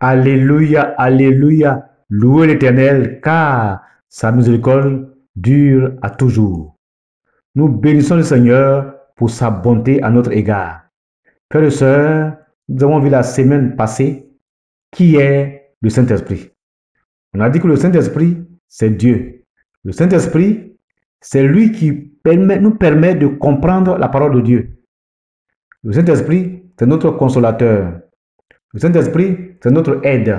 Alléluia, Alléluia. Louez l'Éternel, car sa miséricorde dure à toujours. Nous bénissons le Seigneur pour sa bonté à notre égard. Frères et sœurs, nous avons vu la semaine passée qui est le Saint-Esprit. On a dit que le Saint-Esprit, c'est Dieu. Le Saint-Esprit, c'est lui qui nous permet de comprendre la parole de Dieu. Le Saint-Esprit, c'est notre consolateur. Le Saint-Esprit, c'est notre aide.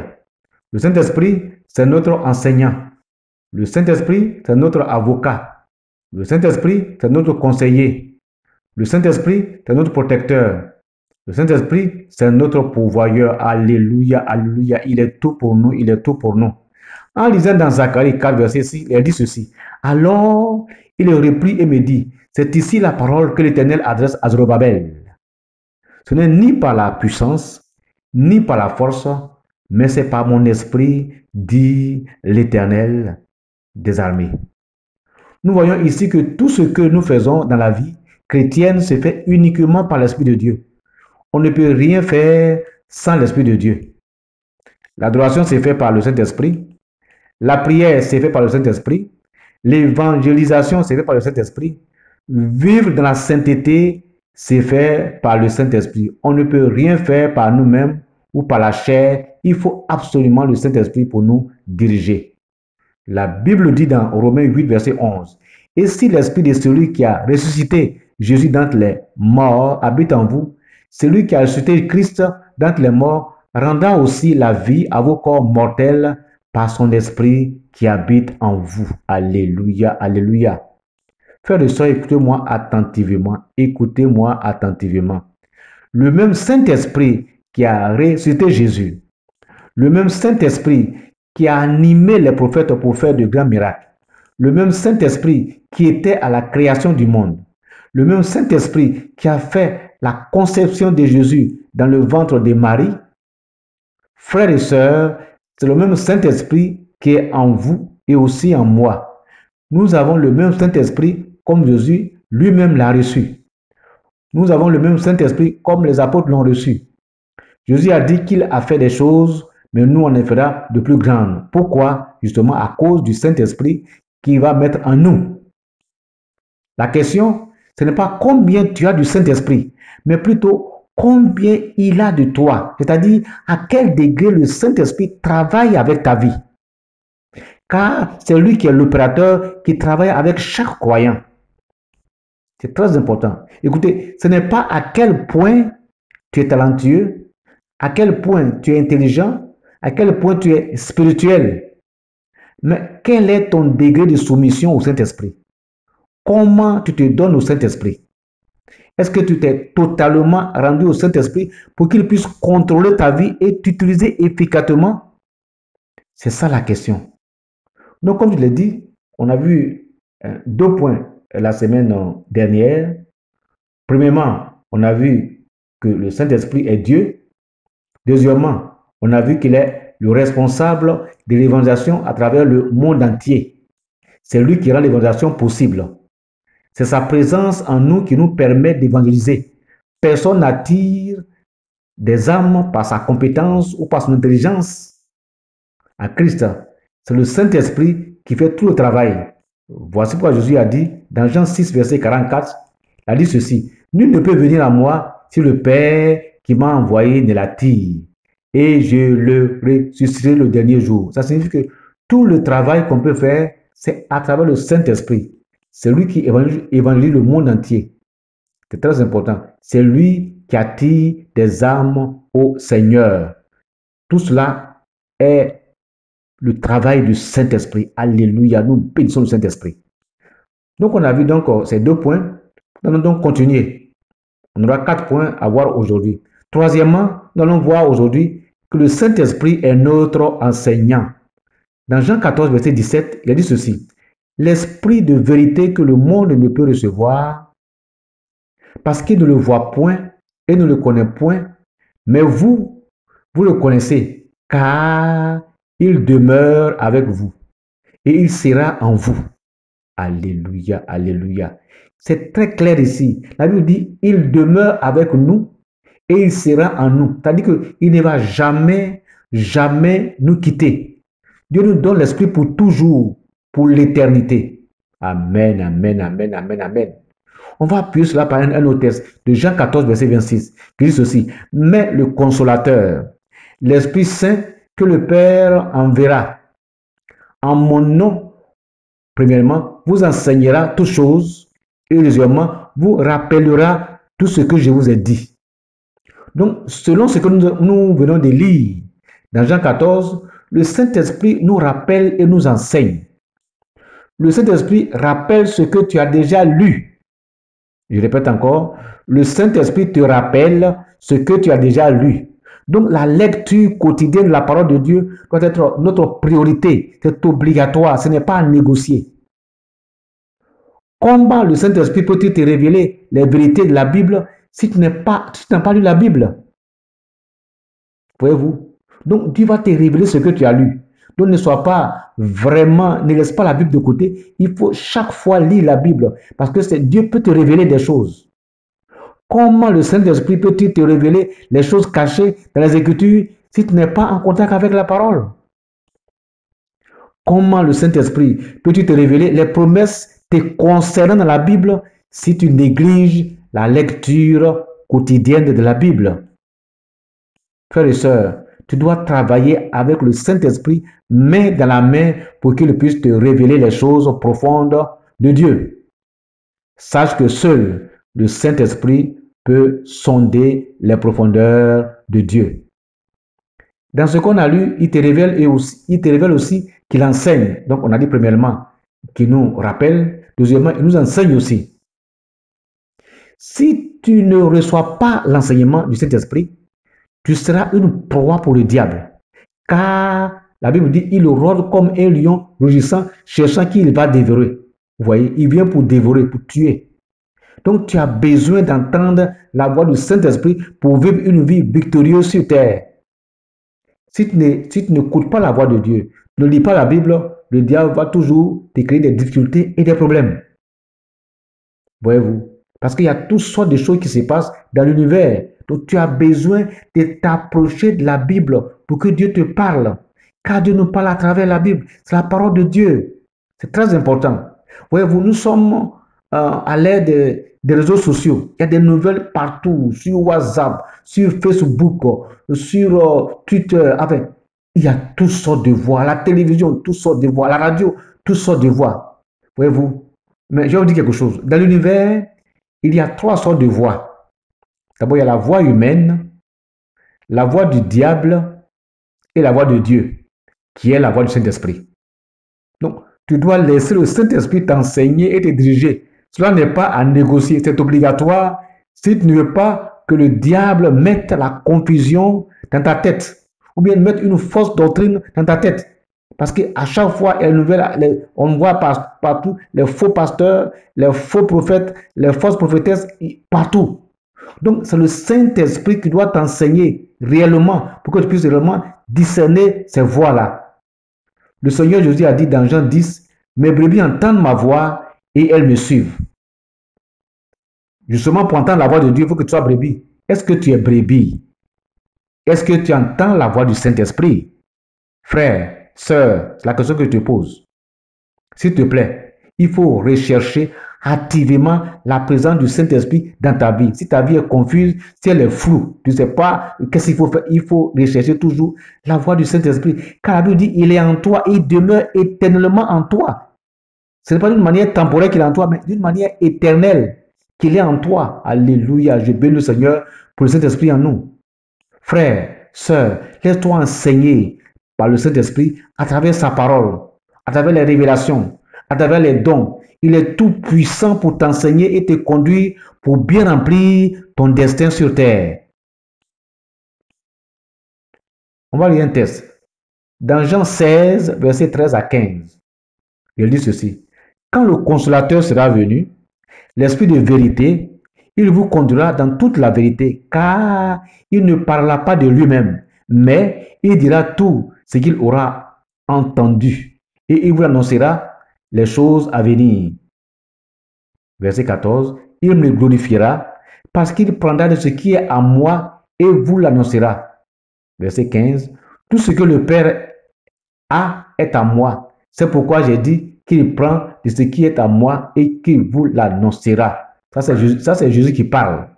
Le Saint-Esprit, c'est notre enseignant. Le Saint-Esprit, c'est notre avocat. Le Saint-Esprit, c'est notre conseiller. Le Saint-Esprit, c'est notre protecteur. Le Saint-Esprit, c'est notre pourvoyeur. Alléluia, alléluia. Il est tout pour nous, il est tout pour nous. En lisant dans Zacharie 4, verset 6, il dit ceci. Alors, il reprit et me dit, c'est ici la parole que l'Éternel adresse à Zorobabel. Ce n'est ni par la puissance, ni par la force, mais c'est par mon esprit, dit l'Éternel des armées. Nous voyons ici que tout ce que nous faisons dans la vie chrétienne se fait uniquement par l'Esprit de Dieu. On ne peut rien faire sans l'Esprit de Dieu. L'adoration s'est faite par le Saint-Esprit. La prière s'est faite par le Saint-Esprit. L'évangélisation s'est faite par le Saint-Esprit. Vivre dans la sainteté s'est fait par le Saint-Esprit. On ne peut rien faire par nous-mêmes ou par la chair. Il faut absolument le Saint-Esprit pour nous diriger. La Bible dit dans Romains 8, verset 11, « Et si l'Esprit de celui qui a ressuscité Jésus d'entre les morts habite en vous, celui qui a ressuscité Christ d'entre les morts rendra aussi la vie à vos corps mortels par son Esprit qui habite en vous. » Alléluia, alléluia. Frères et sœurs, écoutez-moi attentivement, écoutez-moi attentivement. Le même Saint-Esprit qui a ressuscité Jésus, le même Saint-Esprit qui a animé les prophètes pour faire de grands miracles, le même Saint-Esprit qui était à la création du monde, le même Saint-Esprit qui a fait la conception de Jésus dans le ventre de Marie, frères et sœurs, c'est le même Saint-Esprit qui est en vous et aussi en moi. Nous avons le même Saint-Esprit comme Jésus lui-même l'a reçu. Nous avons le même Saint-Esprit comme les apôtres l'ont reçu. Jésus a dit qu'il a fait des choses, mais nous on en fera de plus grandes. Pourquoi? Justement à cause du Saint-Esprit qui va mettre en nous. La question, ce n'est pas combien tu as du Saint-Esprit, mais plutôt combien il a de toi. C'est-à-dire à quel degré le Saint-Esprit travaille avec ta vie. Car c'est lui qui est l'opérateur qui travaille avec chaque croyant. C'est très important. Écoutez, ce n'est pas à quel point tu es talentueux, à quel point tu es intelligent, à quel point tu es spirituel, mais quel est ton degré de soumission au Saint-Esprit? Comment tu te donnes au Saint-Esprit? Est-ce que tu t'es totalement rendu au Saint-Esprit pour qu'il puisse contrôler ta vie et t'utiliser efficacement? C'est ça la question. Donc, comme je l'ai dit, on a vu 2 points la semaine dernière. Premièrement, on a vu que le Saint-Esprit est Dieu. Deuxièmement, on a vu qu'il est le responsable de l'évangélisation à travers le monde entier. C'est lui qui rend l'évangélisation possible. C'est sa présence en nous qui nous permet d'évangéliser. Personne n'attire des âmes par sa compétence ou par son intelligence à Christ. C'est le Saint-Esprit qui fait tout le travail. Voici pourquoi Jésus a dit, dans Jean 6, verset 44, il a dit ceci, « Nul ne peut venir à moi si le Père qui m'a envoyé ne l'attire, et je le ressusciterai le dernier jour. » Ça signifie que tout le travail qu'on peut faire, c'est à travers le Saint-Esprit. C'est lui qui évangélise le monde entier. C'est très important. C'est lui qui attire des âmes au Seigneur. Tout cela est le travail du Saint-Esprit. Alléluia. Nous bénissons le Saint-Esprit. Donc, on a vu donc ces 2 points. Nous allons donc continuer. On aura 4 points à voir aujourd'hui. Troisièmement, nous allons voir aujourd'hui que le Saint-Esprit est notre enseignant. Dans Jean 14, verset 17, il a dit ceci. L'esprit de vérité que le monde ne peut recevoir parce qu'il ne le voit point et ne le connaît point, mais vous le connaissez, car il demeure avec vous et il sera en vous. Alléluia, alléluia. C'est très clair ici. La Bible dit, il demeure avec nous et il sera en nous. C'est-à-dire qu'il ne va jamais jamais nous quitter. Dieu nous donne l'Esprit pour toujours, pour l'éternité. Amen, amen, amen, amen, amen. On va appuyer cela par un autre texte de Jean 14, verset 26, qui dit ceci. Mais le consolateur, l'Esprit Saint que le Père enverra, en mon nom, premièrement, vous enseignera toutes choses et deuxièmement, vous rappellera tout ce que je vous ai dit. Donc, selon ce que nous venons de lire dans Jean 14, le Saint-Esprit nous rappelle et nous enseigne. Le Saint-Esprit rappelle ce que tu as déjà lu. Je répète encore, le Saint-Esprit te rappelle ce que tu as déjà lu. Donc, la lecture quotidienne de la parole de Dieu doit être notre priorité. C'est obligatoire, ce n'est pas à négocier. Comment le Saint-Esprit peut-il te révéler les vérités de la Bible si tu n'as pas lu la Bible? Voyez-vous? Donc, Dieu va te révéler ce que tu as lu. Donc, ne laisse pas la Bible de côté. Il faut chaque fois lire la Bible parce que Dieu peut te révéler des choses. Comment le Saint-Esprit peut-il te révéler les choses cachées dans les Écritures si tu n'es pas en contact avec la parole? Comment le Saint-Esprit peut-il te révéler les promesses te concernant dans la Bible si tu négliges la lecture quotidienne de la Bible? Frères et sœurs, tu dois travailler avec le Saint-Esprit main dans la main pour qu'il puisse te révéler les choses profondes de Dieu. Sache que seul le Saint-Esprit peut sonder les profondeurs de Dieu. Dans ce qu'on a lu, il te révèle aussi qu'il enseigne. Donc, on a dit premièrement qu'il nous rappelle. Deuxièmement, il nous enseigne aussi. Si tu ne reçois pas l'enseignement du Saint-Esprit, tu seras une proie pour le diable. Car la Bible dit, il rôde comme un lion rugissant, cherchant qui il va dévorer. Vous voyez, il vient pour dévorer, pour tuer. Donc, tu as besoin d'entendre la voix du Saint-Esprit pour vivre une vie victorieuse sur terre. Si tu n'écoutes pas la voix de Dieu, ne lis pas la Bible, le diable va toujours te créer des difficultés et des problèmes. Voyez-vous? Parce qu'il y a toutes sortes de choses qui se passent dans l'univers. Donc, tu as besoin de t'approcher de la Bible pour que Dieu te parle. Car Dieu nous parle à travers la Bible. C'est la parole de Dieu. C'est très important. Voyez-vous, nous sommes à l'ère des réseaux sociaux. Il y a des nouvelles partout, sur WhatsApp, sur Facebook, sur Twitter. Enfin, il y a toutes sortes de voix. La télévision, toutes sortes de voix. La radio, toutes sortes de voix. Voyez-vous? Mais je vais vous dire quelque chose. Dans l'univers, il y a trois sortes de voix. D'abord, il y a la voix humaine, la voix du diable et la voix de Dieu, qui est la voix du Saint-Esprit. Donc, tu dois laisser le Saint-Esprit t'enseigner et te diriger. Cela n'est pas à négocier, c'est obligatoire si tu ne veux pas que le diable mette la confusion dans ta tête ou bien mette une fausse doctrine dans ta tête. Parce qu'à chaque fois, on voit partout les faux pasteurs, les faux prophètes, les fausses prophétesses, partout. Donc, c'est le Saint-Esprit qui doit t'enseigner réellement pour que tu puisses réellement discerner ces voix-là. Le Seigneur Jésus a dit dans Jean 10, « Mes brebis entendent ma voix et elles me suivent. » Justement, pour entendre la voix de Dieu, il faut que tu sois brebis. Est-ce que tu es brebis? Est-ce que tu entends la voix du Saint-Esprit? Frère, sœur, c'est la question que je te pose. S'il te plaît, il faut rechercher activement la présence du Saint-Esprit dans ta vie. Si ta vie est confuse, si elle est floue, tu ne sais pas qu'est-ce qu'il faut faire, il faut rechercher toujours la voix du Saint-Esprit. Car la Bible dit, il est en toi, il demeure éternellement en toi. Ce n'est pas d'une manière temporaire qu'il est en toi, mais d'une manière éternelle qu'il est en toi. Alléluia, je bénis le Seigneur pour le Saint-Esprit en nous. Frère, sœur, laisse-toi enseigner par le Saint-Esprit à travers sa parole, à travers les révélations, à travers les dons. Il est tout puissant pour t'enseigner et te conduire pour bien remplir ton destin sur terre. On va lire un texte. Dans Jean 16, versets 13 à 15, il dit ceci. Quand le consolateur sera venu, l'Esprit de vérité, il vous conduira dans toute la vérité, car il ne parlera pas de lui-même, mais il dira tout ce qu'il aura entendu, et il vous annoncera les choses à venir. Verset 14, il me glorifiera, parce qu'il prendra de ce qui est à moi, et vous l'annoncera. Verset 15, Tout ce que le Père a est à moi. C'est pourquoi j'ai dit qu'il prend de ce qui est à moi et qu'il vous l'annoncera. Ça, c'est Jésus qui parle.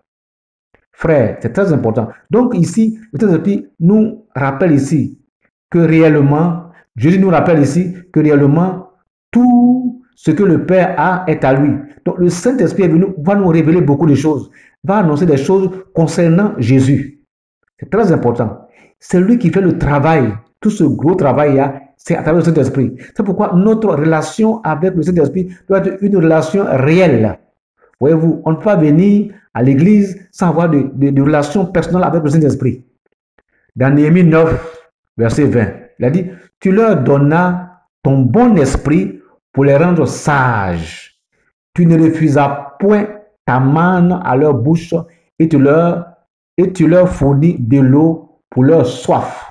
Frère, c'est très important. Donc ici, le Saint-Esprit nous rappelle ici que réellement, Jésus nous rappelle ici que réellement, tout ce que le Père a est à lui. Donc le Saint-Esprit va nous révéler beaucoup de choses, va annoncer des choses concernant Jésus. C'est très important. C'est lui qui fait le travail. Tout ce gros travail-là, c'est à travers le Saint-Esprit. C'est pourquoi notre relation avec le Saint-Esprit doit être une relation réelle. Voyez-vous, on ne peut pas venir à l'église sans avoir de relation personnelle avec le Saint-Esprit. Dans Néhémie 9, verset 20, il a dit, tu leur donnas ton bon esprit pour les rendre sages. Tu ne refusas point ta manne à leur bouche et tu leur fournis de l'eau pour leur soif.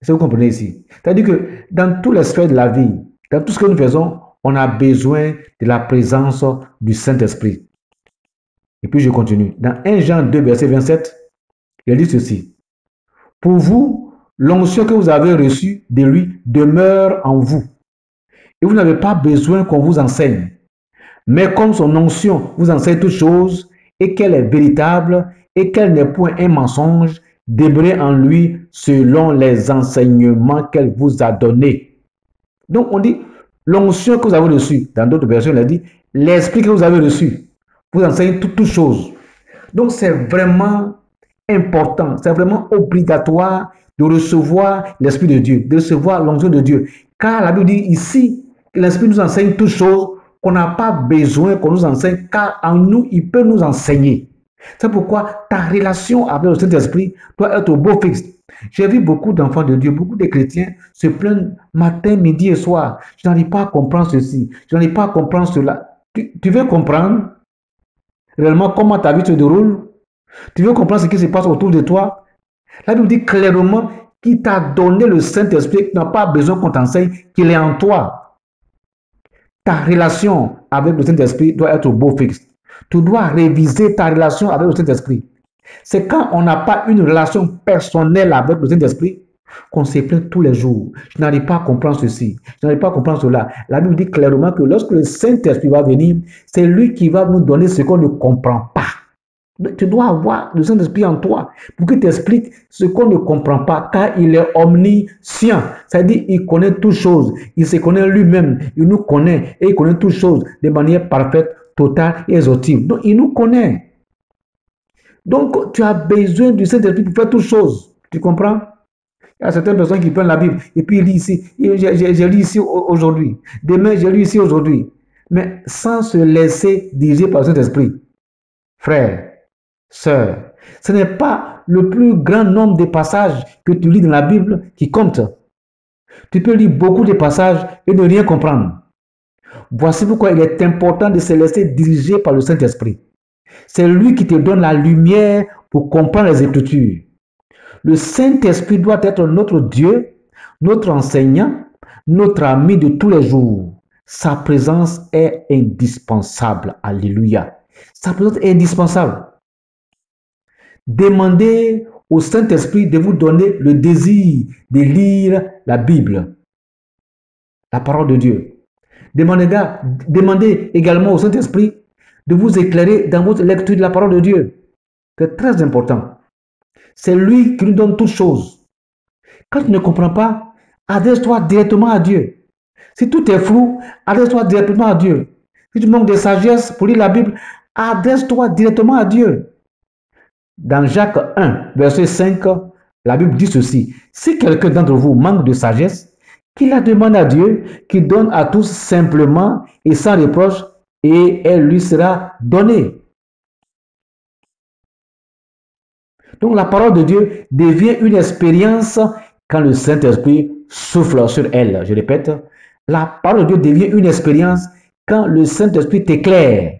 Est-ce que vous comprenez ici? C'est-à-dire que dans tous les sphères de la vie, dans tout ce que nous faisons, on a besoin de la présence du Saint-Esprit. Et puis je continue. Dans 1 Jean 2, verset 27, il dit ceci. Pour vous, l'onction que vous avez reçue de lui demeure en vous. Et vous n'avez pas besoin qu'on vous enseigne. Mais comme son onction vous enseigne toutes choses, et qu'elle est véritable, et qu'elle n'est point un mensonge, demeurez en lui selon les enseignements qu'elle vous a donnés. Donc on dit, l'onction que vous avez reçue, dans d'autres versions, il a dit, l'esprit que vous avez reçu, vous enseigne toutes choses. Donc c'est vraiment important, c'est vraiment obligatoire de recevoir l'Esprit de Dieu, de recevoir l'onction de Dieu. Car la Bible dit ici que l'Esprit nous enseigne toutes choses, qu'on n'a pas besoin qu'on nous enseigne, car en nous, il peut nous enseigner. C'est pourquoi ta relation avec le Saint-Esprit doit être au beau fixe. J'ai vu beaucoup d'enfants de Dieu, beaucoup de chrétiens se plaignent matin, midi et soir. Je n'arrive pas à comprendre ceci, je n'arrive pas à comprendre cela. Tu veux comprendre réellement comment ta vie se déroule? Tu veux comprendre ce qui se passe autour de toi? La Bible dit clairement qu'il t'a donné le Saint-Esprit, qui n'a pas besoin qu'on t'enseigne, qu'il est en toi. Ta relation avec le Saint-Esprit doit être au beau fixe. Tu dois réviser ta relation avec le Saint-Esprit. C'est quand on n'a pas une relation personnelle avec le Saint-Esprit qu'on se plaint tous les jours. Je n'arrive pas à comprendre ceci, je n'arrive pas à comprendre cela. La Bible dit clairement que lorsque le Saint-Esprit va venir, c'est lui qui va nous donner ce qu'on ne comprend pas. Tu dois avoir le Saint-Esprit en toi pour qu'il t'explique ce qu'on ne comprend pas, car il est omniscient. C'est-à-dire qu'il connaît toutes choses. Il se connaît lui-même. Il nous connaît et il connaît toutes choses de manière parfaite, totale et exhaustive. Donc, il nous connaît. Donc, tu as besoin du Saint-Esprit pour faire toutes choses. Tu comprends? Il y a certaines personnes qui prennent la Bible et puis ils lisent ici. J'ai lu ici aujourd'hui. Demain, j'ai lu ici aujourd'hui. Mais sans se laisser diriger par le Saint-Esprit. Frère, sœur, ce n'est pas le plus grand nombre de passages que tu lis dans la Bible qui compte. Tu peux lire beaucoup de passages et ne rien comprendre. Voici pourquoi il est important de se laisser diriger par le Saint-Esprit. C'est lui qui te donne la lumière pour comprendre les Écritures. Le Saint-Esprit doit être notre Dieu, notre enseignant, notre ami de tous les jours. Sa présence est indispensable. Alléluia. Sa présence est indispensable. Demandez au Saint-Esprit de vous donner le désir de lire la Bible, la parole de Dieu. Demandez également au Saint-Esprit de vous éclairer dans votre lecture de la parole de Dieu. C'est très important. C'est lui qui nous donne toutes choses. Quand tu ne comprends pas, adresse-toi directement à Dieu. Si tout est flou, adresse-toi directement à Dieu. Si tu manques de sagesse pour lire la Bible, adresse-toi directement à Dieu. Dans Jacques 1, verset 5, la Bible dit ceci. Si quelqu'un d'entre vous manque de sagesse, qu'il la demande à Dieu, qui donne à tous simplement et sans reproche, et elle lui sera donnée. Donc la parole de Dieu devient une expérience quand le Saint-Esprit souffle sur elle. Je répète, la parole de Dieu devient une expérience quand le Saint-Esprit t'éclaire.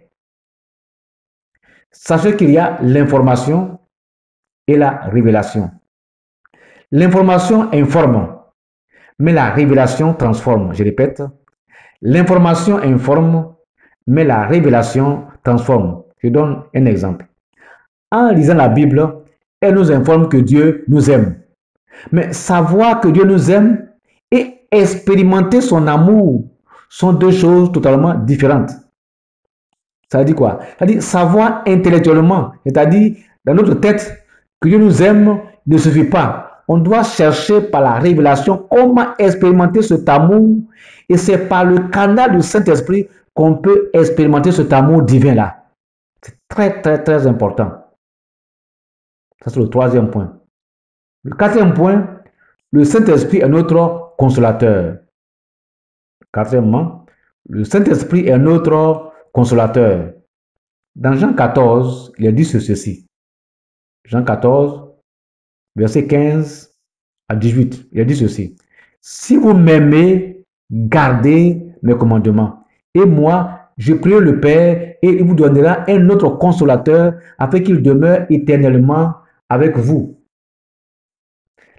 Sachez qu'il y a l'information et la révélation. L'information informe, mais la révélation transforme. Je répète, l'information informe, mais la révélation transforme. Je donne un exemple. En lisant la Bible, elle nous informe que Dieu nous aime. Mais savoir que Dieu nous aime et expérimenter son amour sont deux choses totalement différentes. Ça veut dire quoi? Ça veut dire savoir intellectuellement, c'est-à-dire dans notre tête que Dieu nous aime ne suffit pas. On doit chercher par la révélation comment expérimenter cet amour et c'est par le canal du Saint-Esprit qu'on peut expérimenter cet amour divin-là. C'est très, très, très important. Ça, c'est le troisième point. Le quatrième point, le Saint-Esprit est notre consolateur. Quatrièmement, le Saint-Esprit est notre consolateur. Dans Jean 14, il est dit ceci. Jean 14, verset 15 à 18, il est dit ceci. Si vous m'aimez, gardez mes commandements. Et moi, je prie le Père et il vous donnera un autre consolateur afin qu'il demeure éternellement avec vous.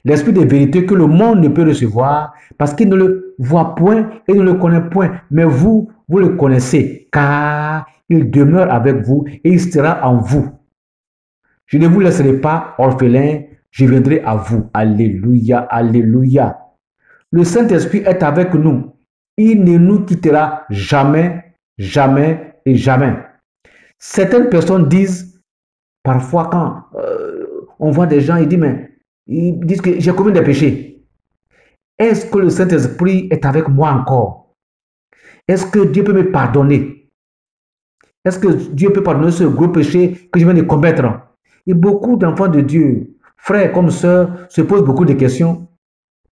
L'esprit de vérité que le monde ne peut recevoir parce qu'il ne le voit point et ne le connaît point. Mais vous, vous le connaissez car il demeure avec vous et il sera en vous. Je ne vous laisserai pas orphelin, je viendrai à vous. Alléluia, alléluia. Le Saint-Esprit est avec nous. Il ne nous quittera jamais, jamais et jamais. Certaines personnes disent, parfois quand on voit des gens, ils disent que j'ai commis des péchés. Est-ce que le Saint-Esprit est avec moi encore? Est-ce que Dieu peut me pardonner? Est-ce que Dieu peut pardonner ce gros péché que je viens de commettre? Et beaucoup d'enfants de Dieu, frères comme sœurs, se posent beaucoup de questions.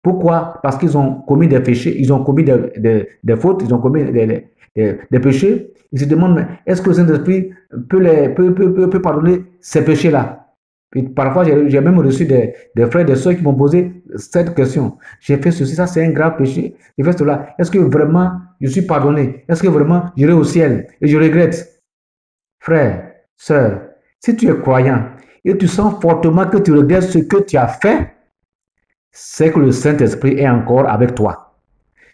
Pourquoi? Parce qu'ils ont commis des péchés, ils ont commis des fautes, ils ont commis des péchés. Ils se demandent, est-ce que le Saint-Esprit peut pardonner ces péchés-là? Et parfois, j'ai même reçu des frères et des sœurs qui m'ont posé cette question. J'ai fait ceci, ça c'est un grave péché. J'ai fait cela. Est-ce que vraiment je suis pardonné? Est-ce que vraiment j'irai au ciel? Et je regrette. Frère, sœur, si tu es croyant et tu sens fortement que tu regrettes ce que tu as fait, c'est que le Saint-Esprit est encore avec toi.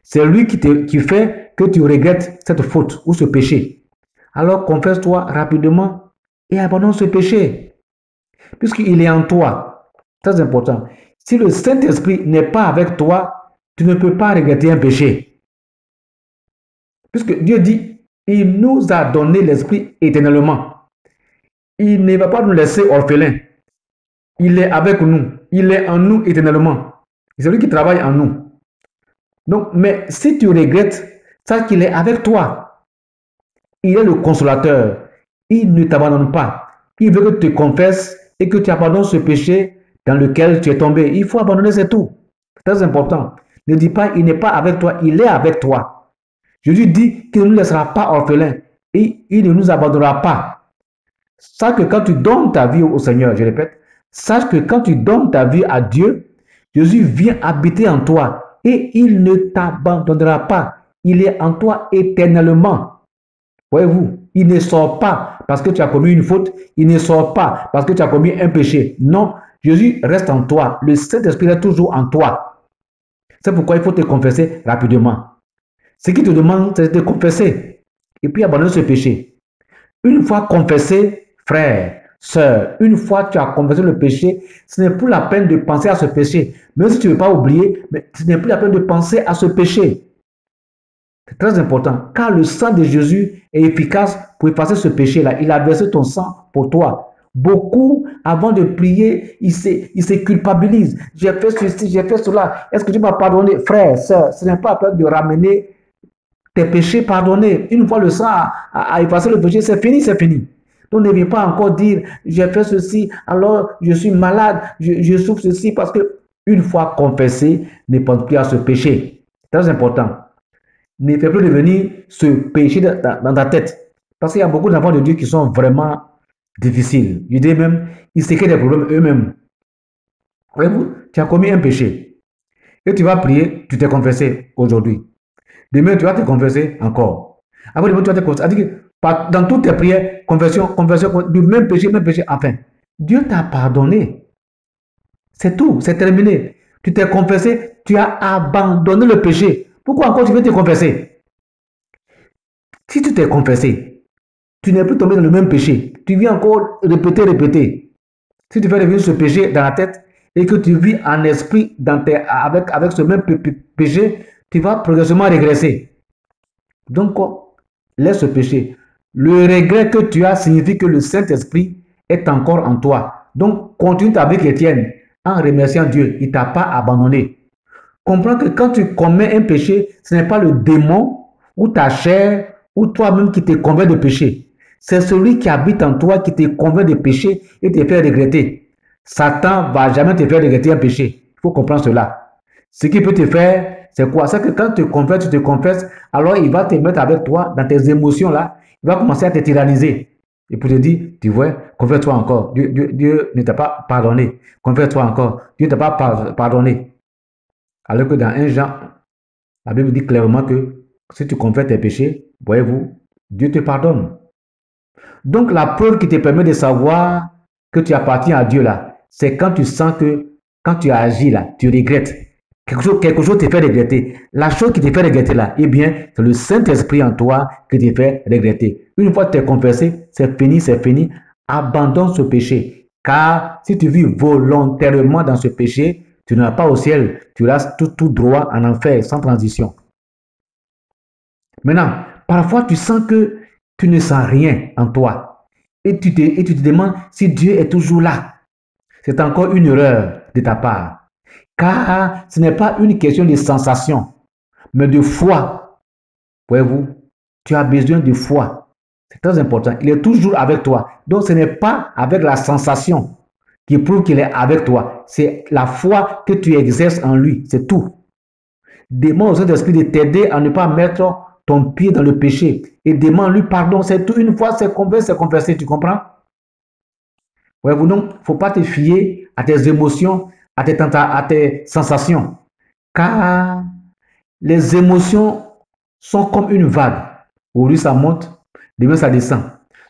C'est lui qui fait que tu regrettes cette faute ou ce péché. Alors confesse-toi rapidement et abandonne ce péché. Puisqu'il est en toi. Très important. Si le Saint-Esprit n'est pas avec toi, tu ne peux pas regretter un péché. Puisque Dieu dit, il nous a donné l'Esprit éternellement. Il ne va pas nous laisser orphelins. Il est avec nous. Il est en nous éternellement. C'est lui qui travaille en nous. Donc, mais si tu regrettes, sache qu'il est avec toi. Il est le consolateur. Il ne t'abandonne pas. Il veut que tu te confesses et que tu abandonnes ce péché dans lequel tu es tombé. Il faut abandonner, c'est tout. C'est très important. Ne dis pas, il n'est pas avec toi, il est avec toi. Jésus dit qu'il ne nous laissera pas orphelins et il ne nous abandonnera pas. Sache que quand tu donnes ta vie au Seigneur, je répète, sache que quand tu donnes ta vie à Dieu, Jésus vient habiter en toi et il ne t'abandonnera pas. Il est en toi éternellement. Voyez-vous, il ne sort pas parce que tu as commis une faute, il ne sort pas parce que tu as commis un péché. Non, Jésus reste en toi. Le Saint-Esprit est toujours en toi. C'est pourquoi il faut te confesser rapidement. Ce qui te demande, c'est de te confesser et puis abandonner ce péché. Une fois confessé, frère, sœur, une fois tu as confessé le péché, ce n'est plus la peine de penser à ce péché. Même si tu ne veux pas oublier, mais ce n'est plus la peine de penser à ce péché. C'est très important, car le sang de Jésus est efficace pour effacer ce péché-là. Il a versé ton sang pour toi. Beaucoup, avant de prier, ils se culpabilisent. J'ai fait ceci, j'ai fait cela. Est-ce que tu m'as pardonné? Frère, sœur, ce n'est pas la peine de ramener tes péchés pardonnés. Une fois le sang a effacé le péché, c'est fini, c'est fini. Donc ne viens pas encore dire, j'ai fait ceci, alors je suis malade, je souffre ceci, parce que une fois confessé, ne pense plus à ce péché. Très important. Ne fais plus devenir ce péché dans ta tête. Parce qu'il y a beaucoup d'enfants de Dieu qui sont vraiment difficiles. Je dis même, ils se créent des problèmes eux-mêmes. Voyez-vous, tu as commis un péché. Et tu vas prier, tu t'es confessé aujourd'hui. Demain, tu vas te confesser encore. Après, demain, tu vas te confesser. C'est-à-dire que dans toutes tes prières, confession, du même péché, enfin. Dieu t'a pardonné. C'est tout, c'est terminé. Tu t'es confessé, tu as abandonné le péché. Pourquoi encore tu veux te confesser? Si tu t'es confessé, tu n'es plus tombé dans le même péché. Tu viens encore répéter. Si tu fais revenir ce péché dans la tête, et que tu vis en esprit avec ce même péché, tu vas progressivement régresser. Donc, laisse ce péché. Le regret que tu as signifie que le Saint-Esprit est encore en toi. Donc, continue ta vie chrétienne en remerciant Dieu. Il ne t'a pas abandonné. Comprends que quand tu commets un péché, ce n'est pas le démon ou ta chair ou toi-même qui te convainc de péché. C'est celui qui habite en toi qui te convainc de péché et te fait regretter. Satan ne va jamais te faire regretter un péché. Il faut comprendre cela. Ce qu'il peut te faire, c'est quoi? C'est que quand tu te confesses, alors il va te mettre avec toi dans tes émotions là. Il va commencer à te tyranniser. Et pour te dire, tu vois, confesse-toi encore. Dieu ne t'a pas pardonné. Confesse-toi encore. Dieu ne t'a pas pardonné. Alors que dans 1 Jean, la Bible dit clairement que si tu confesses tes péchés, voyez-vous, Dieu te pardonne. Donc la preuve qui te permet de savoir que tu appartiens à Dieu là, c'est quand tu sens que quand tu agis là, tu regrettes. Quelque chose te fait regretter. La chose qui te fait regretter là, eh bien, c'est le Saint-Esprit en toi qui te fait regretter. Une fois que tu es confessé, c'est fini, c'est fini. Abandonne ce péché. Car si tu vis volontairement dans ce péché, tu n'as pas au ciel. Tu restes tout droit en enfer, sans transition. Maintenant, parfois tu sens que tu ne sens rien en toi. Et tu te demandes si Dieu est toujours là. C'est encore une erreur de ta part. Car ce n'est pas une question de sensation, mais de foi. Voyez-vous, tu as besoin de foi. C'est très important. Il est toujours avec toi. Donc ce n'est pas avec la sensation qui prouve qu'il est avec toi. C'est la foi que tu exerces en lui. C'est tout. Demande au Saint-Esprit de t'aider à ne pas mettre ton pied dans le péché. Et demande-lui pardon. C'est tout. Une fois c'est confessé. Tu comprends? Voyez-vous, donc, il ne faut pas te fier à tes émotions, à tes sensations. Car les émotions sont comme une vague. Aujourd'hui, ça monte, demain, ça descend.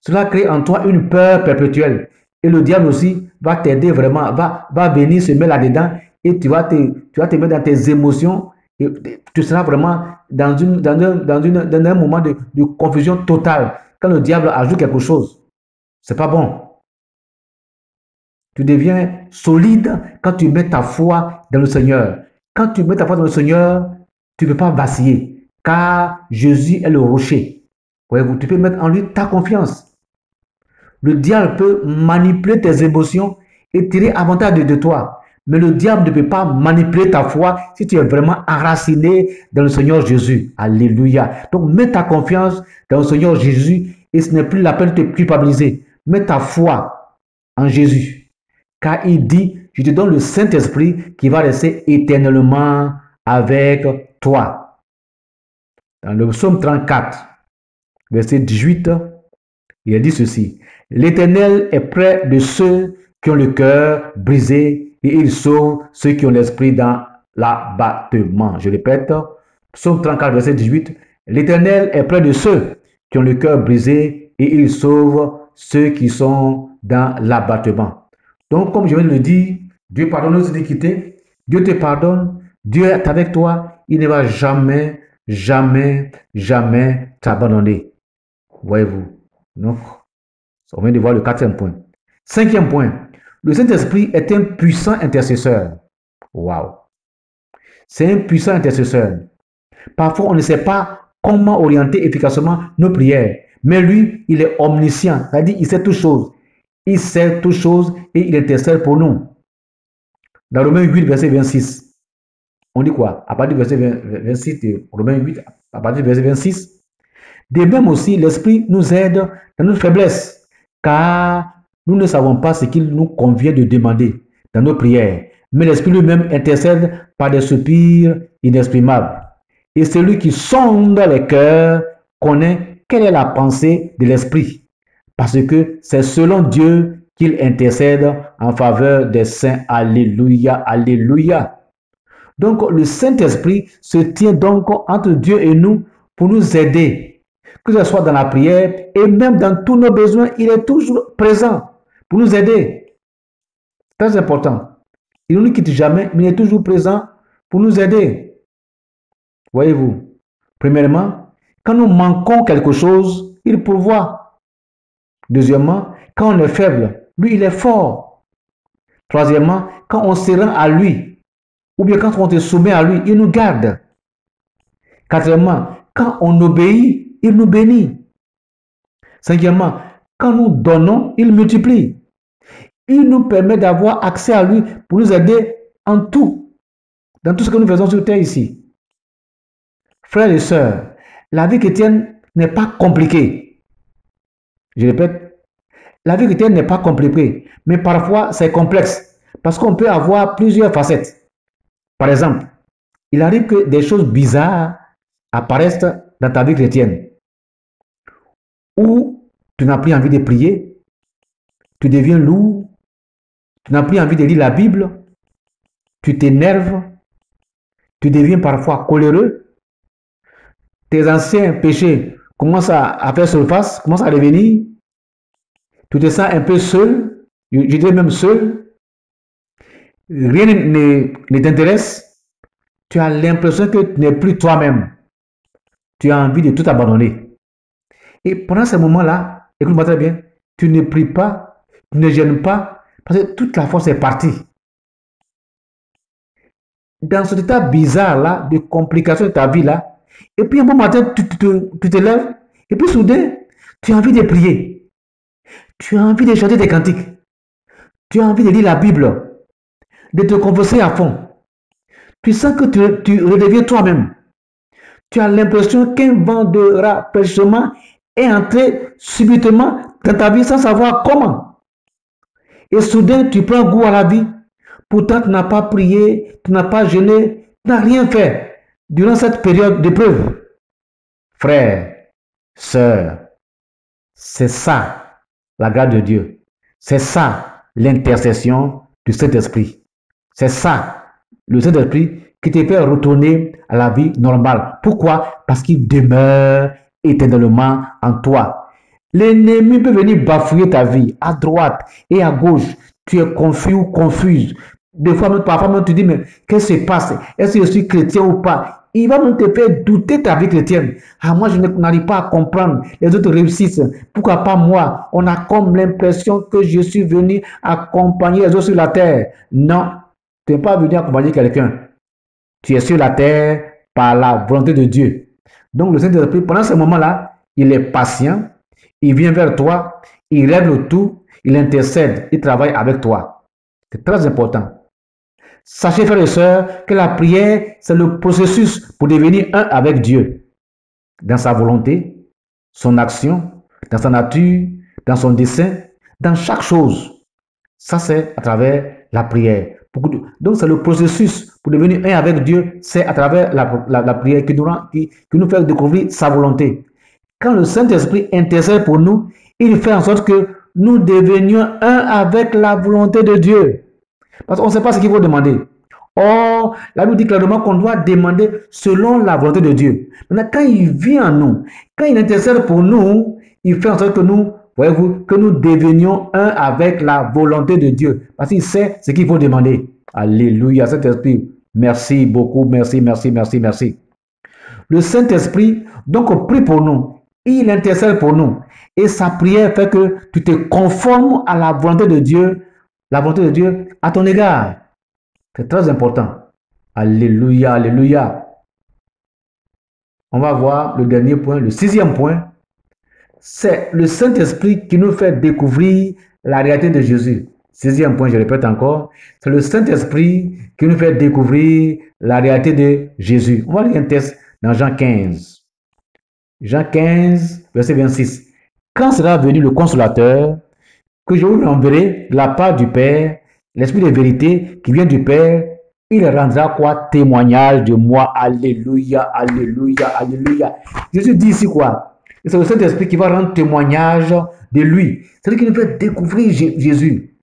Cela crée en toi une peur perpétuelle. Et le diable aussi va t'aider vraiment, va venir se mettre là-dedans et tu vas te mettre dans tes émotions et tu seras vraiment dans un moment de confusion totale. Quand le diable ajoute quelque chose, c'est pas bon. Tu deviens solide quand tu mets ta foi dans le Seigneur. Quand tu mets ta foi dans le Seigneur, tu ne peux pas vaciller. Car Jésus est le rocher. Voyez-vous, tu peux mettre en lui ta confiance. Le diable peut manipuler tes émotions et tirer avantage de toi. Mais le diable ne peut pas manipuler ta foi si tu es vraiment enraciné dans le Seigneur Jésus. Alléluia. Donc, mets ta confiance dans le Seigneur Jésus et ce n'est plus la peine de te culpabiliser. Mets ta foi en Jésus. Car il dit, je te donne le Saint-Esprit qui va rester éternellement avec toi. Dans le psaume 34, verset 18, il a dit ceci. L'Éternel est près de ceux qui ont le cœur brisé et il sauve ceux qui ont l'esprit dans l'abattement. Je répète, psaume 34, verset 18. L'Éternel est près de ceux qui ont le cœur brisé et il sauve ceux qui sont dans l'abattement. Donc, comme je viens de le dire, Dieu pardonne nos iniquités, Dieu te pardonne, Dieu est avec toi, il ne va jamais, jamais, jamais t'abandonner. Voyez-vous. Donc, on vient de voir le 4e point. 5e point, le Saint-Esprit est un puissant intercesseur. Waouh! C'est un puissant intercesseur. Parfois, on ne sait pas comment orienter efficacement nos prières, mais lui, il est omniscient, c'est-à-dire il sait toutes choses. Il sait toutes choses et il intercède pour nous. Dans Romains 8, verset 26, on dit quoi? À partir du verset 26 de Romains 8, à partir du verset 26, de même aussi, l'Esprit nous aide dans notre faiblesse, car nous ne savons pas ce qu'il nous convient de demander dans nos prières, mais l'Esprit lui-même intercède par des soupirs inexprimables. Et celui qui sonde les cœurs connaît quelle est la pensée de l'Esprit, parce que c'est selon Dieu qu'il intercède en faveur des saints. Alléluia, alléluia. Donc, le Saint-Esprit se tient donc entre Dieu et nous pour nous aider, que ce soit dans la prière et même dans tous nos besoins, il est toujours présent pour nous aider. Très important. Il ne nous quitte jamais, mais il est toujours présent pour nous aider. Voyez-vous, premièrement, quand nous manquons quelque chose, il pourvoit. Deuxièmement, quand on est faible, lui, il est fort. Troisièmement, quand on se rend à lui, ou bien quand on se soumet à lui, il nous garde. Quatrièmement, quand on obéit, il nous bénit. Cinquièmement, quand nous donnons, il multiplie. Il nous permet d'avoir accès à lui pour nous aider en tout, dans tout ce que nous faisons sur terre ici. Frères et sœurs, la vie chrétienne n'est pas compliquée. Je répète, la vie chrétienne n'est pas compliquée, mais parfois c'est complexe parce qu'on peut avoir plusieurs facettes. Par exemple, il arrive que des choses bizarres apparaissent dans ta vie chrétienne où tu n'as plus envie de prier, tu deviens lourd, tu n'as plus envie de lire la Bible, tu t'énerves, tu deviens parfois coléreux, tes anciens péchés commencent à faire surface, commencent à revenir, tu te sens un peu seul, je dirais même seul, rien ne t'intéresse, tu as l'impression que tu n'es plus toi-même, tu as envie de tout abandonner. Et pendant ce moment-là, écoute-moi très bien, tu ne pries pas, tu ne gênes pas, parce que toute la force est partie. Dans cet état bizarre-là, de complication de ta vie-là, et puis un bon matin, tu te lèves, et puis soudain, tu as envie de prier, tu as envie de chanter des cantiques, tu as envie de lire la Bible, de te confesser à fond. Tu sens que tu redeviens toi-même. Tu as l'impression qu'un vent de rapprochement est entré subitement dans ta vie sans savoir comment. Et soudain, tu prends goût à la vie. Pourtant, tu n'as pas prié, tu n'as pas jeûné, tu n'as rien fait durant cette période d'épreuve. Frère, sœur, c'est ça la grâce de Dieu. C'est ça l'intercession du Saint-Esprit. C'est ça le Saint-Esprit qui te fait retourner à la vie normale. Pourquoi? Parce qu'il demeure éternellement en toi. L'ennemi peut venir bafouiller ta vie à droite et à gauche. Tu es confus ou confuse. Des fois, parfois, même, tu dis, mais qu'est-ce qui se passe? Est-ce que je suis chrétien ou pas? Il va même te faire douter ta vie chrétienne. Ah, moi, je n'arrive pas à comprendre. Les autres réussissent. Pourquoi pas moi? On a comme l'impression que je suis venu accompagner les autres sur la terre. Non, tu n'es pas venu accompagner quelqu'un. Tu es sur la terre par la volonté de Dieu. Donc, le Saint-Esprit, pendant ce moment-là, il est patient. Il vient vers toi. Il règle tout. Il intercède. Il travaille avec toi. C'est très important. Sachez, frères et sœurs, que la prière, c'est le processus pour devenir un avec Dieu. Dans sa volonté, son action, dans sa nature, dans son dessein, dans chaque chose. Ça, c'est à travers la prière. Donc, c'est le processus pour devenir un avec Dieu. C'est à travers la prière qui nous fait découvrir sa volonté. Quand le Saint-Esprit intercède pour nous, il fait en sorte que nous devenions un avec la volonté de Dieu. Parce qu'on ne sait pas ce qu'il faut demander. Or, la Bible dit clairement qu'on doit demander selon la volonté de Dieu. Maintenant, quand il vient en nous, quand il intercède pour nous, il fait en sorte que nous, voyez-vous, que nous devenions un avec la volonté de Dieu. Parce qu'il sait ce qu'il faut demander. Alléluia, Saint-Esprit. Merci beaucoup, merci, merci, merci, merci. Le Saint-Esprit, donc, prie pour nous. Il intercède pour nous. Et sa prière fait que tu te conformes à la volonté de Dieu, à ton égard. C'est très important. Alléluia, alléluia. On va voir le dernier point, le sixième point. C'est le Saint-Esprit qui nous fait découvrir la réalité de Jésus. Sixième point, je répète encore. C'est le Saint-Esprit qui nous fait découvrir la réalité de Jésus. On va lire un texte dans Jean 15. Jean 15, verset 26. Quand sera venu le consolateur, que je vous enverrai de la part du Père, l'Esprit de vérité qui vient du Père, il rendra quoi? Témoignage de moi. Alléluia, alléluia, alléluia. Jésus dit ici quoi? C'est le Saint-Esprit qui va rendre témoignage de lui. C'est lui qui nous fait découvrir Jésus.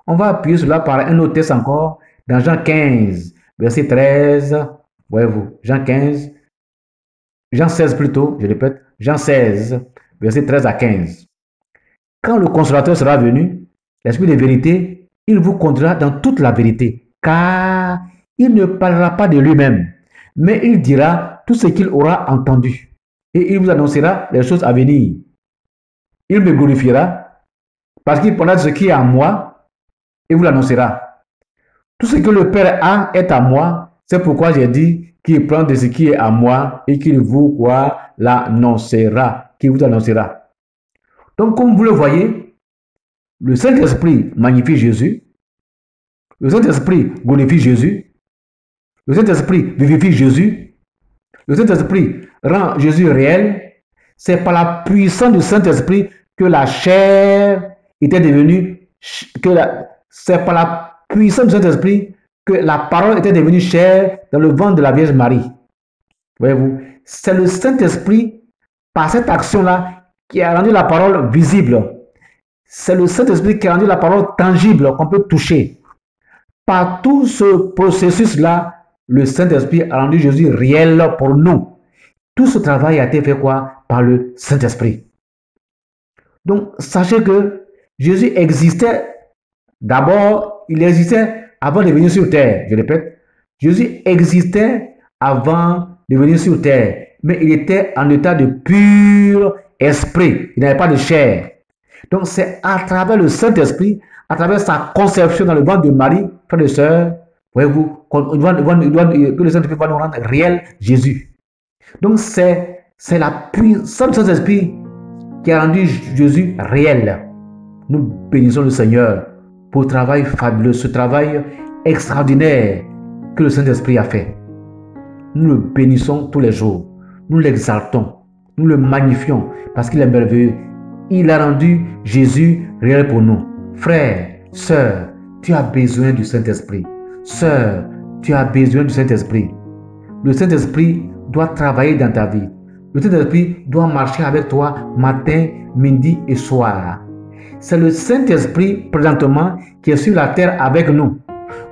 On va appuyer cela par un autre texte encore, dans Jean 15, verset 13. Voyez-vous, Jean 15, Jean 16 plutôt, je répète, Jean 16, verset 13 à 15. Quand le consolateur sera venu, l'Esprit de vérité, il vous conduira dans toute la vérité, car il ne parlera pas de lui-même, mais il dira tout ce qu'il aura entendu, et il vous annoncera les choses à venir. Il me glorifiera, parce qu'il prendra ce qui est à moi, et vous l'annoncera. Tout ce que le Père a est à moi. C'est pourquoi j'ai dit qu'il prend de ce qui est à moi et qu'il vous l'annoncera. Qu'il vous annoncera. Donc, comme vous le voyez, le Saint-Esprit magnifie Jésus. Le Saint-Esprit glorifie Jésus. Le Saint-Esprit vivifie Jésus. Le Saint-Esprit rend Jésus réel. C'est par la puissance du Saint-Esprit que la chair était devenue, c'est par la puissance du Saint-Esprit que la parole était devenue chair dans le ventre de la Vierge Marie. Voyez-vous, c'est le Saint-Esprit, par cette action-là, qui a rendu la parole visible. C'est le Saint-Esprit qui a rendu la parole tangible, qu'on peut toucher. Par tout ce processus-là, le Saint-Esprit a rendu Jésus réel pour nous. Tout ce travail a été fait quoi? Par le Saint-Esprit. Donc, sachez que Jésus existait, d'abord, il existait avant de venir sur terre. Je répète, Jésus existait avant de venir sur terre, mais il était en état de pur esprit. Il n'avait pas de chair. Donc, c'est à travers le Saint-Esprit, à travers sa conception dans le ventre de Marie, frères et sœurs, voyez-vous, que le Saint-Esprit va nous rendre réel Jésus. Donc, c'est la puissance du Saint-Esprit qui a rendu Jésus réel. Nous bénissons le Seigneur pour le travail fabuleux, ce travail extraordinaire que le Saint-Esprit a fait. Nous le bénissons tous les jours. Nous l'exaltons. Nous le magnifions parce qu'il est merveilleux. Il a rendu Jésus réel pour nous. Frère, sœur, tu as besoin du Saint-Esprit. Sœur, tu as besoin du Saint-Esprit. Le Saint-Esprit doit travailler dans ta vie. Le Saint-Esprit doit marcher avec toi matin, midi et soir. C'est le Saint-Esprit présentement qui est sur la terre avec nous.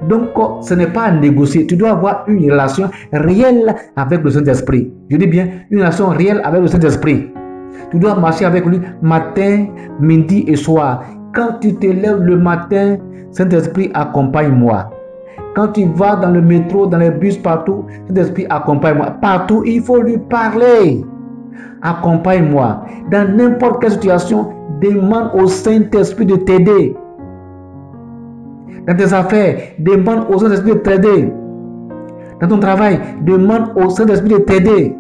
Donc, ce n'est pas à négocier. Tu dois avoir une relation réelle avec le Saint-Esprit. Je dis bien, une relation réelle avec le Saint-Esprit. Tu dois marcher avec lui matin, midi et soir. Quand tu te lèves le matin, Saint-Esprit, accompagne-moi. Quand tu vas dans le métro, dans les bus, partout, Saint-Esprit, accompagne-moi. Partout, il faut lui parler. Accompagne-moi. Dans n'importe quelle situation, demande au Saint-Esprit de t'aider. Dans tes affaires, demande au Saint-Esprit de t'aider. Dans ton travail, demande au Saint-Esprit de t'aider.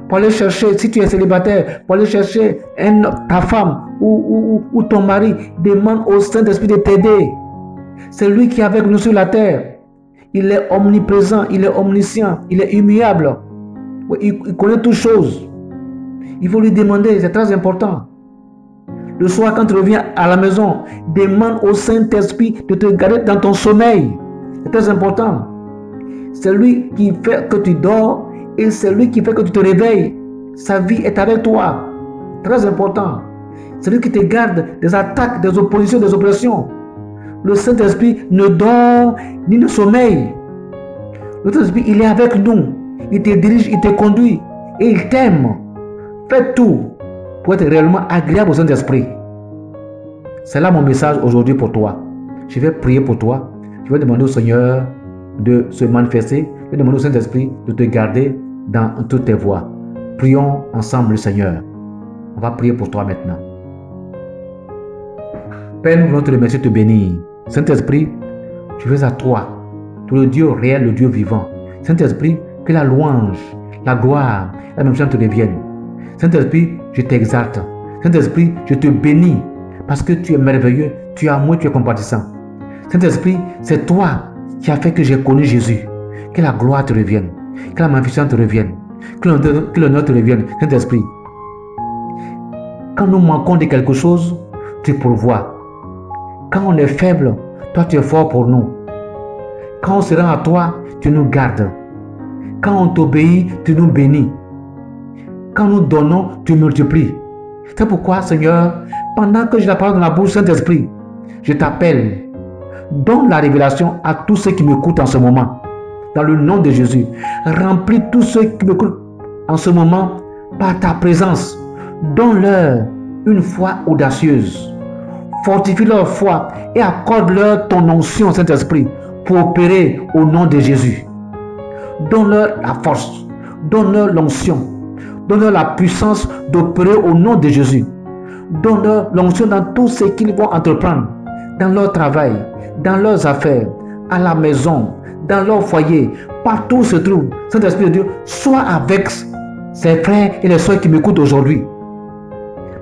Pour aller chercher, si tu es célibataire, pour aller chercher ta femme ou ton mari, demande au Saint-Esprit de t'aider. C'est lui qui est avec nous sur la terre. Il est omniprésent, il est omniscient, il est immuable. Il connaît toutes choses. Il faut lui demander, c'est très important. Le soir, quand tu reviens à la maison, demande au Saint-Esprit de te garder dans ton sommeil. C'est très important. C'est lui qui fait que tu dors et c'est lui qui fait que tu te réveilles. Sa vie est avec toi. Très important. C'est lui qui te garde des attaques, des oppositions, des oppressions. Le Saint-Esprit ne dort ni ne sommeille. Le Saint-Esprit, il est avec nous. Il te dirige, il te conduit et il t'aime. Fais tout pour être réellement agréable au Saint-Esprit. C'est là mon message aujourd'hui pour toi. Je vais prier pour toi. Je vais demander au Seigneur de se manifester. Je vais demander au Saint-Esprit de te garder dans toutes tes voies. Prions ensemble le Seigneur. On va prier pour toi maintenant. Père, nous voulons te remercier, te bénir. Saint-Esprit, je veux à toi, tout le Dieu réel, le Dieu vivant. Saint-Esprit, que la louange, la gloire, la même chose te reviennent. Saint-Esprit, je t'exalte. Saint-Esprit, je te bénis parce que tu es merveilleux, tu es amoureux, tu es compatissant. Saint-Esprit, c'est toi qui as fait que j'ai connu Jésus. Que la gloire te revienne, que la magnificence te revienne, que l'honneur te revienne. Saint-Esprit, quand nous manquons de quelque chose, tu pourvois. Quand on est faible, toi tu es fort pour nous. Quand on se rend à toi, tu nous gardes. Quand on t'obéit, tu nous bénis. Quand nous donnons, tu multiplies. C'est pourquoi, Seigneur, pendant que j'ai la parole dans la bouche, Saint-Esprit, je t'appelle. Donne la révélation à tous ceux qui m'écoutent en ce moment. Dans le nom de Jésus. Remplis tous ceux qui m'écoutent en ce moment par ta présence. Donne-leur une foi audacieuse. Fortifie leur foi et accorde-leur ton onction, Saint-Esprit, pour opérer au nom de Jésus. Donne-leur la force. Donne-leur l'onction. Donne-leur la puissance d'opérer au nom de Jésus. Donne-leur l'onction dans tout ce qu'ils vont entreprendre, dans leur travail, dans leurs affaires, à la maison, dans leur foyer, partout où se trouve. Saint-Esprit de Dieu, sois avec ses frères et les soeurs qui m'écoutent aujourd'hui.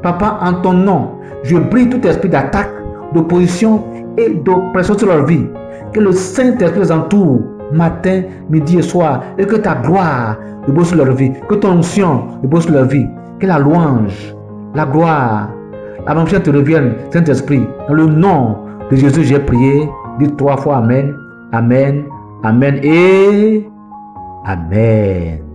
Papa, en ton nom, je brise tout esprit d'attaque, d'opposition et d'oppression sur leur vie. Que le Saint-Esprit les entoure matin, midi et soir. Et que ta gloire repose sur leur vie. Que ton onction repose sur leur vie. Que la louange, la gloire, la bonté te revienne, Saint-Esprit. Dans le nom de Jésus, j'ai prié. Dites 3 fois Amen, Amen, Amen et Amen.